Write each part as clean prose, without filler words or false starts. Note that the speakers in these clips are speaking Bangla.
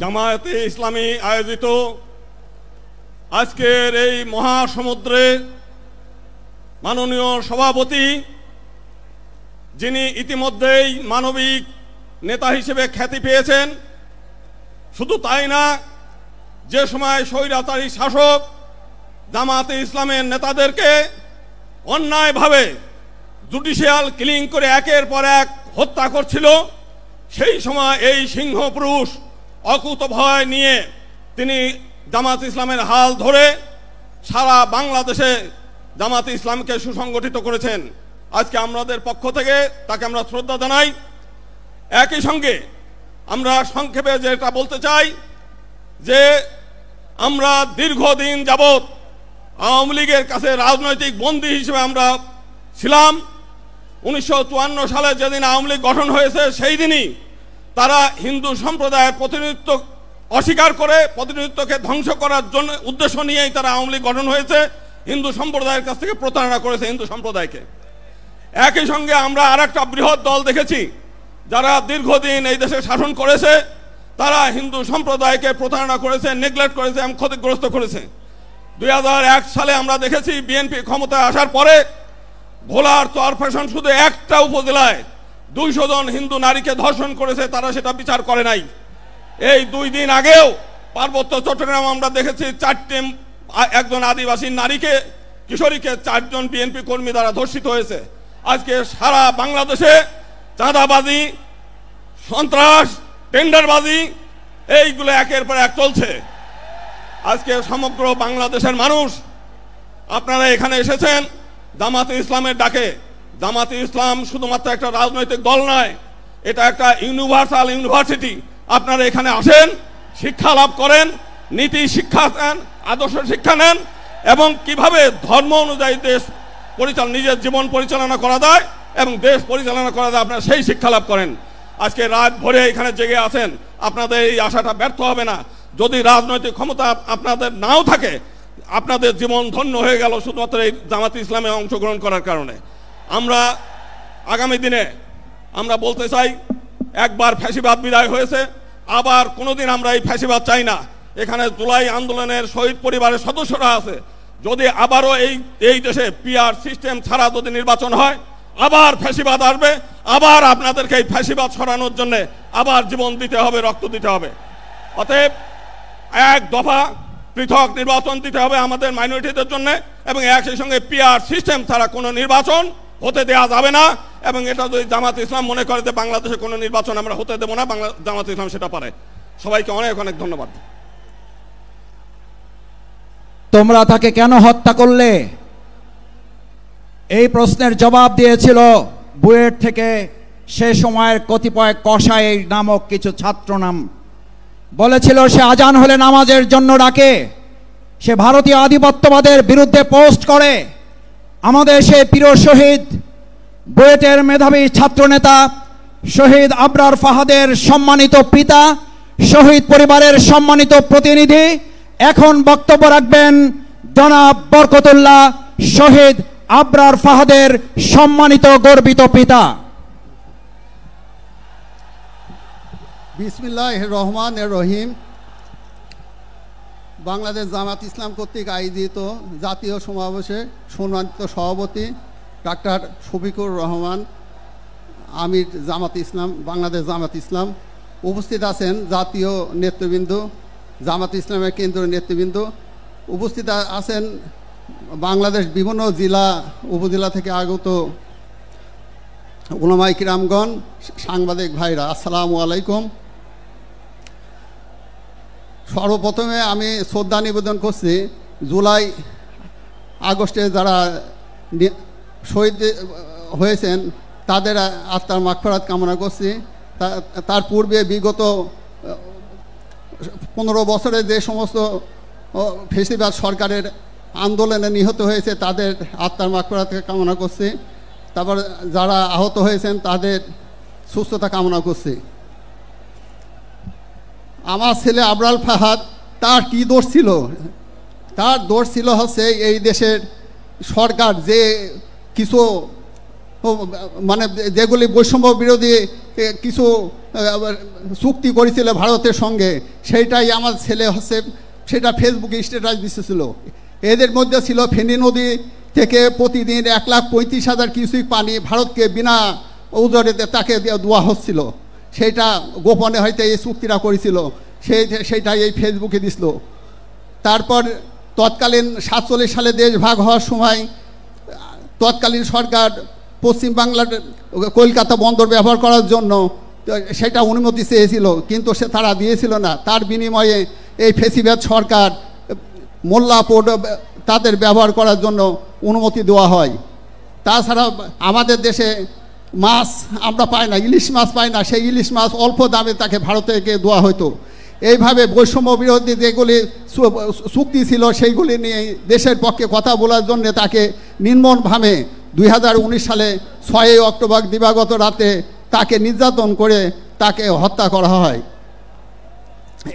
জামায়াতে ইসলামী আয়োজিত আজকের এই মহাসমুদ্রে মাননীয় সভাপতি, যিনি ইতিমধ্যেই মানবিক নেতা হিসেবে খ্যাতি পেয়েছেন, শুধু তাই না, যে সময় স্বৈরাচারী শাসক জামায়াতে ইসলামের নেতাদেরকে অন্যায়ভাবে জুডিশিয়াল কিলিং করে একের পর এক হত্যা করছিল, সেই সময় এই সিংহ পুরুষ অকুতভয় নিয়ে তিনি জামায়াতে ইসলামের হাল ধরে সারা বাংলাদেশে জামায়াতে ইসলামকে সুসংগঠিত করেছেন। আজকে আমাদের পক্ষ থেকে তাকে আমরা শ্রদ্ধা জানাই। একই সঙ্গে আমরা সংক্ষেপে যেটা বলতে চাই যে আমরা দীর্ঘদিন যাবৎ আওয়ামী লীগের কাছে রাজনৈতিক বন্দী হিসেবে আমরা ছিলাম। 1954 সালে যেদিন আওয়ামী লীগ গঠন হয়েছে, সেই দিনই তারা হিন্দু সম্প্রদায়ের প্রতিনিধিত্ব অস্বীকার করে প্রতিনিধিত্বকে ধ্বংস করার জন্য উদ্দেশ্য নিয়েই তারা আওয়ামী লীগ গঠন হয়েছে, হিন্দু সম্প্রদায়ের কাছ থেকে প্রতারণা করেছে হিন্দু সম্প্রদায়কে। একই সঙ্গে আমরা আরেকটা বৃহৎ দল দেখেছি যারা দীর্ঘদিন এই দেশে শাসন করেছে, তারা হিন্দু সম্প্রদায়কে প্রতারণা করেছে, নেগলেক্ট করেছে এবং ক্ষতিগ্রস্ত করেছে। 2001 সালে আমরা দেখেছি বিএনপি ক্ষমতায় আসার পরে ভোলার চরফ্যাশন শুধু একটা উপজেলায় 200 জন হিন্দু নারীকে ধর্ষণ করেছে, তারা সেটা বিচার করে নাই। এই 2 দিন আগেও পার্বত্য চট্টগ্রাম আমরা দেখেছি একজন আদিবাসী নারীকে, কিশোরীকে 4 জন বিএনপি কর্মী দ্বারা ধর্ষিত হয়েছে। আজকে সারা বাংলাদেশে চাঁদাবাজি, সন্ত্রাস, টেন্ডারবাজি এইগুলো একের পর এক চলছে। আজকে সমগ্র বাংলাদেশের মানুষ আপনারা এখানে এসেছেন জামায়াতে ইসলামের ডাকে। জামায়াতে ইসলাম শুধুমাত্র একটা রাজনৈতিক দল নয়, এটা একটা ইউনিভার্সাল ইউনিভার্সিটি। আপনারা এখানে আসেন, শিক্ষা লাভ করেন, নীতি শিক্ষা নেন, আদর্শ শিক্ষা নেন এবং কিভাবে ধর্ম অনুযায়ী দেশ নিজের জীবন পরিচালনা করা যায় এবং দেশ পরিচালনা করা যায়, আপনারা সেই শিক্ষা লাভ করেন। আজকে রাত ভরে এখানে জেগে আছেন, আপনাদের এই আশাটা ব্যর্থ হবে না। যদি রাজনৈতিক ক্ষমতা আপনাদের নাও থাকে, আপনাদের জীবন ধন্য হয়ে গেল শুধুমাত্র এই জামায়াতে ইসলামে অংশগ্রহণ করার কারণে। আমরা আগামী দিনে আমরা বলতে চাই, একবার ফ্যাসিবাদ বিদায় হয়েছে, আবার কোনোদিন আমরা এই ফ্যাসিবাদ চাই না। এখানে জুলাই আন্দোলনের শহীদ পরিবারের সদস্যরা আছে, যদি আবারও এই দেশে পিআর সিস্টেম ছাড়া যদি নির্বাচন হয়, আবার ফ্যাসিবাদ আসবে, আবার আপনাদেরকে এই ফ্যাসিবাদ সরানোর জন্য আবার জীবন দিতে হবে, রক্ত দিতে হবে। অতএব এক দফা পৃথক নির্বাচন দিতে হবে আমাদের মাইনরিটিদের জন্য এবং একই সঙ্গে পিআর সিস্টেম ছাড়া কোনো নির্বাচন হতে দেওয়া যাবে না। এবং এটা যদি জামায়াতে ইসলাম মনে করে যে বাংলাদেশে কোনো নির্বাচন আমরা হতে দেবো না, জামায়াতে ইসলাম সেটা পারে। সবাইকে অনেক অনেক ধন্যবাদ। তোমরা তাকে কেন হত্যা করলে, এই প্রশ্নের জবাব দিয়েছিল বুয়েট থেকে সে সময়ের কতিপয় কসাই নামক কিছু ছাত্র নাম। বলেছিল সে আজান হলে নামাজের জন্য ডাকে, সে ভারতীয় আধিপত্যবাদের বিরুদ্ধে পোস্ট করে। আমাদের সেই প্রিয় শহীদ বুয়েটের মেধাবী ছাত্রনেতা শহীদ আবরার ফাহাদের সম্মানিত পিতা, শহীদ পরিবারের সম্মানিত প্রতিনিধি, এখন বক্তব্য রাখবেন জনাব বরকতুল্লাহ, শহীদ আবরার ফাহাদের সম্মানিত গর্বিত পিতা। বিসমিল্লাহির রহমানির রহিম। বাংলাদেশ জামায়াত ইসলাম কর্তৃক আয়োজিত জাতীয় সমাবেশে সম্মানিত সভাপতি ডাক্তার শফিকুর রহমান, আমির জামাত ইসলাম, বাংলাদেশ জামাত ইসলাম, উপস্থিত আছেন জাতীয় নেতৃবৃন্দ, জামাত ইসলামের কেন্দ্রীয় নেতৃবৃন্দ, উপস্থিত আছেন বাংলাদেশ বিভিন্ন জেলা উপজেলা থেকে আগত উলামায়ে কিরামগণ, সাংবাদিক ভাইরা, আসসালামু আলাইকুম। সর্বপ্রথমে আমি শ্রদ্ধা নিবেদন করছি জুলাই আগস্টে যারা শহীদ হয়েছেন তাদের আত্মার মাগফিরাত কামনা করছি। তার পূর্বে বিগত 15 বছরে যে সমস্ত ফ্যাসিবাদ সরকারের আন্দোলনে নিহত হয়েছে তাদের আত্মার মাগফিরাত কামনা করছি। তারপর যারা আহত হয়েছেন তাদের সুস্থতা কামনা করছি। আমার ছেলে আবরার ফাহাদ, তার কি দোষ ছিল? তার দোষ ছিল হচ্ছে এই দেশের সরকার যে কিছু মানে যেগুলি বৈষম্য বিরোধী কিছু চুক্তি করেছিল ভারতের সঙ্গে, সেইটাই আমার ছেলে হচ্ছে সেটা ফেসবুকে স্ট্যাটাস দিতেছিল। এদের মধ্যে ছিল ফেনী নদী থেকে প্রতিদিন 1,35,000 কিউসিক পানি ভারতকে বিনা ওজরে তাকে দেওয়া হচ্ছিল, সেইটা গোপনে হয়তো এই চুক্তিটা করেছিল, সেইটাই এই ফেসবুকে দিছিল। তারপর তৎকালীন 47 সালে দেশ ভাগ হওয়ার সময় তৎকালীন সরকার পশ্চিমবাংলার কলকাতা বন্দর ব্যবহার করার জন্য সেটা অনুমতি চেয়েছিল, কিন্তু তারা দিয়েছিল না। তার বিনিময়ে এই ফেসিবাদ সরকার মোল্লা পোর্ট তাদের ব্যবহার করার জন্য অনুমতি দেওয়া হয়। তাছাড়া আমাদের দেশে মাছ আমরা পাই না, ইলিশ মাছ পাই না, সেই ইলিশ মাছ অল্প দামে তাকে ভারতে দেওয়া হতো। এইভাবে বৈষম্য বিরোধী যেগুলি চুক্তি ছিল সেইগুলি নিয়ে দেশের পক্ষে কথা বলার জন্য তাকে নির্মমভাবে 2019 সালে 6 অক্টোবর দিবাগত রাতে তাকে নির্যাতন করে তাকে হত্যা করা হয়।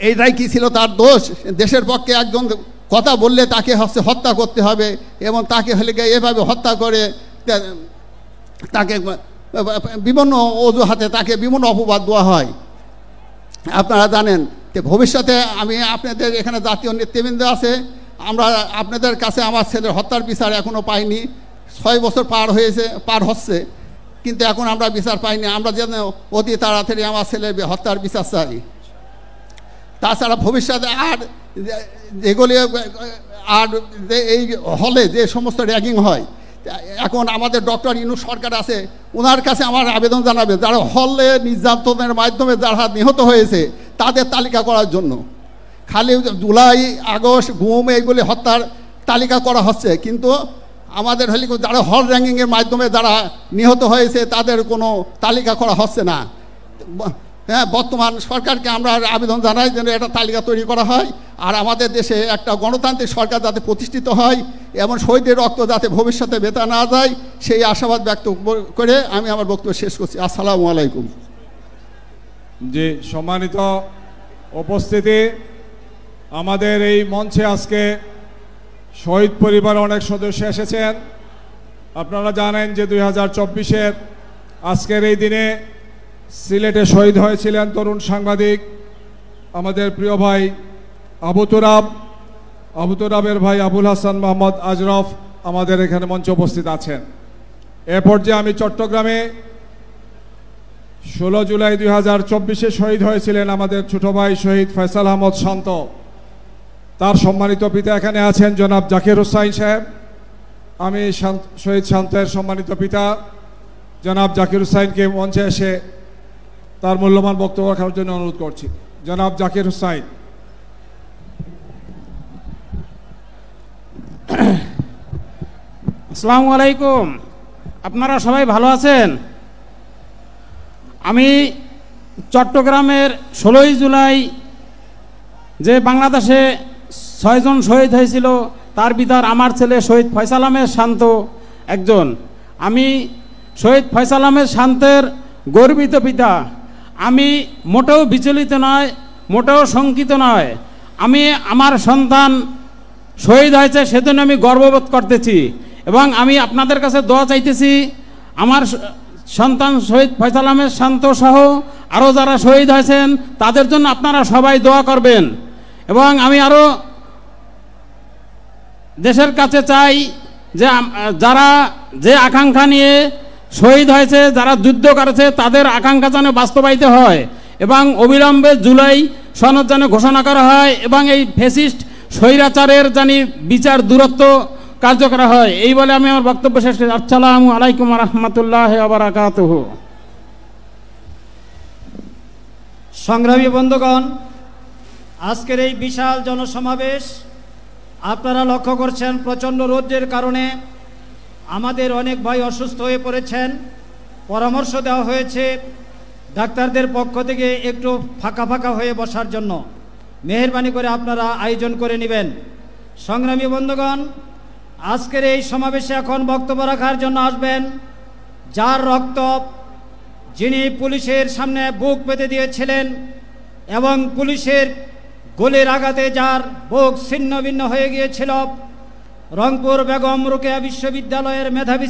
এইটাই কি ছিল তার দোষ? দেশের পক্ষে একজন কথা বললে তাকে হত্যা করতে হবে, এবং তাকে হলে এভাবে হত্যা করে তাকে বিভিন্ন অজুহাতে তাকে বিভিন্ন অপবাদ দেওয়া হয়। আপনারা জানেন যে ভবিষ্যতে আমি আপনাদের এখানে জাতীয় নেতৃবৃন্দ আছে, আমরা আপনাদের কাছে আমার ছেলের হত্যার বিচার এখনও পাইনি। 6 বছর পার হচ্ছে, কিন্তু এখন আমরা বিচার পাইনি। আমরা যেন অতি তাড়াতাড়ি আমার ছেলের হত্যার বিচার চাই। তাছাড়া ভবিষ্যতে আর যেগুলি আর এই হলে যে সমস্ত র্যাগিং হয়, এখন আমাদের ডক্টর ইউনূস সরকার আছে, ওনার কাছে আমার আবেদন জানাবে যারা হলে নির্যাতনের মাধ্যমে যারা নিহত হয়েছে তাদের তালিকা করার জন্য। খালি জুলাই আগস্ট গুম এইগুলি হত্যার তালিকা করা হচ্ছে, কিন্তু আমাদের হলে যারা হল র্যাঙ্কিংয়ের মাধ্যমে যারা নিহত হয়েছে তাদের কোনো তালিকা করা হচ্ছে না। হ্যাঁ, বর্তমান সরকারকে আমরা আবেদন জানাই যেন একটা তালিকা তৈরি করা হয়, আর আমাদের দেশে একটা গণতান্ত্রিক সরকার যাতে প্রতিষ্ঠিত হয়, এমন শহীদের রক্ত যাতে ভবিষ্যতে বেতা না যায়, সেই আশাবাদ ব্যক্ত করে আমি আমার বক্তব্য শেষ করছি। আসসালামু আলাইকুম। জি, সম্মানিত উপস্থিতি, আমাদের এই মঞ্চে আজকে শহীদ পরিবার অনেক সদস্য এসেছেন। আপনারা জানেন যে 2024-এর আজকের এই দিনে সিলেটে শহীদ হয়েছিলেন তরুণ সাংবাদিক আমাদের প্রিয় ভাই আবু তুরাবের ভাই আবুল হাসান মোহাম্মদ আজরফ আমাদের এখানে মঞ্চে উপস্থিত আছেন। এ পর্যায়ে আমি চট্টগ্রামে 16 জুলাই 2024-এ শহীদ হয়েছিলেন আমাদের ছোট ভাই শহীদ ফয়সাল আহমদ শান্ত, তার সম্মানিত পিতা এখানে আছেন জনাব জাকির হুসাইন সাহেব। আমি শহীদ শান্তের সম্মানিত পিতা জনাব জাকির হুসাইনকে মঞ্চে এসে তার মূল্যবান বক্তব্য রাখার জন্য অনুরোধ করছি। জনাব জাকির হুসাইন। আসসালামু আলাইকুম। আপনারা সবাই ভালো আছেন? আমি চট্টগ্রামের 16 জুলাই যে বাংলাদেশে 6 জন শহীদ হয়েছিল তার ভিতর আমার ছেলে শহীদ ফয়সাল আহমেদ শান্ত একজন। আমি শহীদ ফয়সাল আহমেদ শান্তের গর্বিত পিতা। আমি মোটেও বিচলিত নয়, মোটেও শঙ্কিত নয়। আমি আমার সন্তান শহীদ হয়েছে সেজন্য আমি গর্ববোধ করতেছি, এবং আমি আপনাদের কাছে দোয়া চাইতেছি আমার সন্তান শহীদ ফয়সাল আহমেদ শান্ত সহ আরও যারা শহীদ হয়েছেন তাদের জন্য আপনারা সবাই দোয়া করবেন। এবং আমি আরও দেশের কাছে চাই যে যারা যে আকাঙ্ক্ষা নিয়ে শহীদ হয়েছে, যারা যুদ্ধ করেছে, তাদের আকাঙ্ক্ষা যেন বাস্তবায়িত হয় এবং অবিলম্বে জুলাই সনদ যেন ঘোষণা করা হয়, এবং এই ফ্যাসিস্ট স্বৈরাচারের জানি বিচার দূরত্ব কার্যকর হয়। এই বলে আমি আমার বক্তব্য শেষ করি। আসসালামু আলাইকুম ওয়া রাহমাতুল্লাহি ওয়া বারাকাতুহু। সংগ্রামী বন্ধুগণ, আজকের এই বিশাল জনসমাবেশ আপনারা লক্ষ্য করছেন প্রচণ্ড রৌদ্রের কারণে আমাদের অনেক ভাই অসুস্থ হয়ে পড়েছেন। পরামর্শ দেওয়া হয়েছে ডাক্তারদের পক্ষ থেকে একটু ফাঁকা ফাঁকা হয়ে বসার জন্য। মেহেরবানি করে আপনারা আয়োজন করে নেবেন। সংগ্রামী বন্ধুগণ, আজকের এই সমাবেশে এখন বক্তব্য রাখার জন্য আসবেন যার রক্ত যিনি পুলিশের সামনে বুক পেতে দিয়েছিলেন এবং পুলিশের গুলির আঘাতে যার বুক ছিন্ন ভিন্ন হয়ে গিয়েছিল, রংপুর বেগম রোকেয়া বিশ্ববিদ্যালয়ের মেধাবী